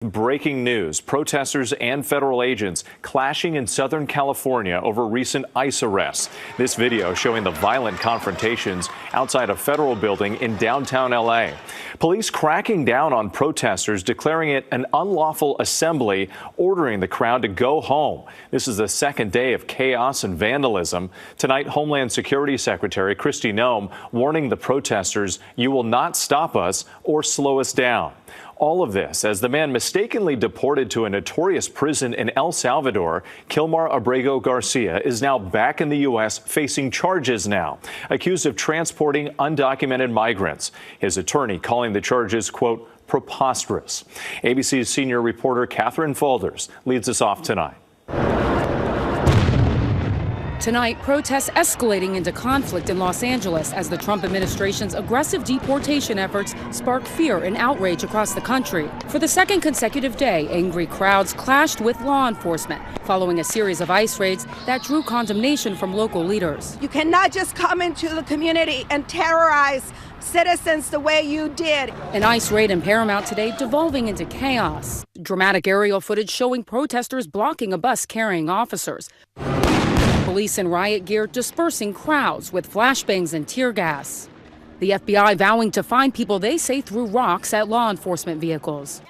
Breaking news. Protesters and federal agents clashing in Southern California over recent ICE arrests. This video showing the violent confrontations outside a federal building in downtown L.A. Police cracking down on protesters, declaring it an unlawful assembly, ordering the crowd to go home. This is the second day of chaos and vandalism. Tonight, Homeland Security Secretary Kristi Noem warning the protesters, "You will not stop us or slow us down." All of this as the man mistakenly deported to a notorious prison in El Salvador, Kilmar Abrego Garcia, is now back in the U.S. facing charges now, accused of transporting undocumented migrants. His attorney calling the charges, quote, preposterous. ABC's senior reporter Katherine Faulders leads us off tonight. Tonight, protests escalating into conflict in Los Angeles as the Trump administration's aggressive deportation efforts spark fear and outrage across the country. For the second consecutive day, angry crowds clashed with law enforcement following a series of ICE raids that drew condemnation from local leaders. You cannot just come into the community and terrorize citizens the way you did. An ICE raid in Paramount today devolving into chaos. Dramatic aerial footage showing protesters blocking a bus carrying officers. Police in riot gear dispersing crowds with flashbangs and tear gas. The FBI vowing to find people they say threw rocks at law enforcement vehicles.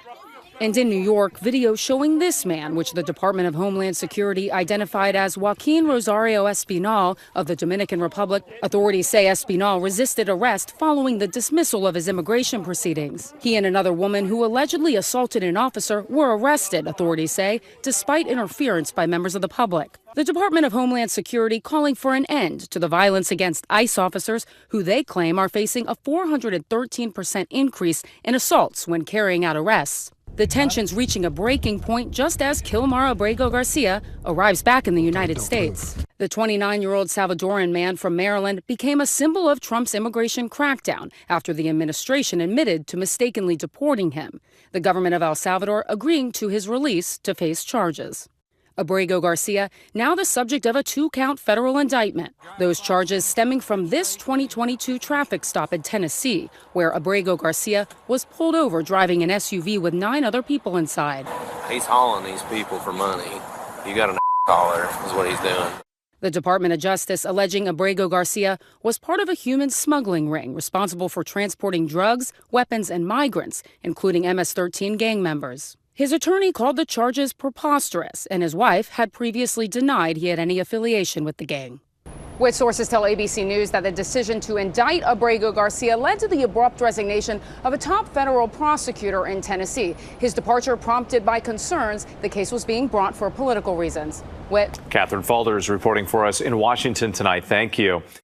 And in New York, video showing this man, which the Department of Homeland Security identified as Joaquin Rosario Espinal of the Dominican Republic. Authorities say Espinal resisted arrest following the dismissal of his immigration proceedings. He and another woman who allegedly assaulted an officer were arrested, authorities say, despite interference by members of the public. The Department of Homeland Security calling for an end to the violence against ICE officers who they claim are facing a 413% increase in assaults when carrying out arrests. The tensions reaching a breaking point just as Kilmar Abrego Garcia arrives back in the United States. The 29-year-old Salvadoran man from Maryland became a symbol of Trump's immigration crackdown after the administration admitted to mistakenly deporting him. The government of El Salvador agreeing to his release to face charges. Abrego Garcia, now the subject of a 2-count federal indictment. Those charges stemming from this 2022 traffic stop in Tennessee, where Abrego Garcia was pulled over driving an SUV with 9 other people inside. He's hauling these people for money. You got a collar is what he's doing. The Department of Justice alleging Abrego Garcia was part of a human smuggling ring responsible for transporting drugs, weapons, and migrants, including MS-13 gang members. His attorney called the charges preposterous, and his wife had previously denied he had any affiliation with the gang. With sources tell ABC News that the decision to indict Abrego Garcia led to the abrupt resignation of a top federal prosecutor in Tennessee. His departure prompted by concerns the case was being brought for political reasons. Katherine Faulders reporting for us in Washington tonight. Thank you.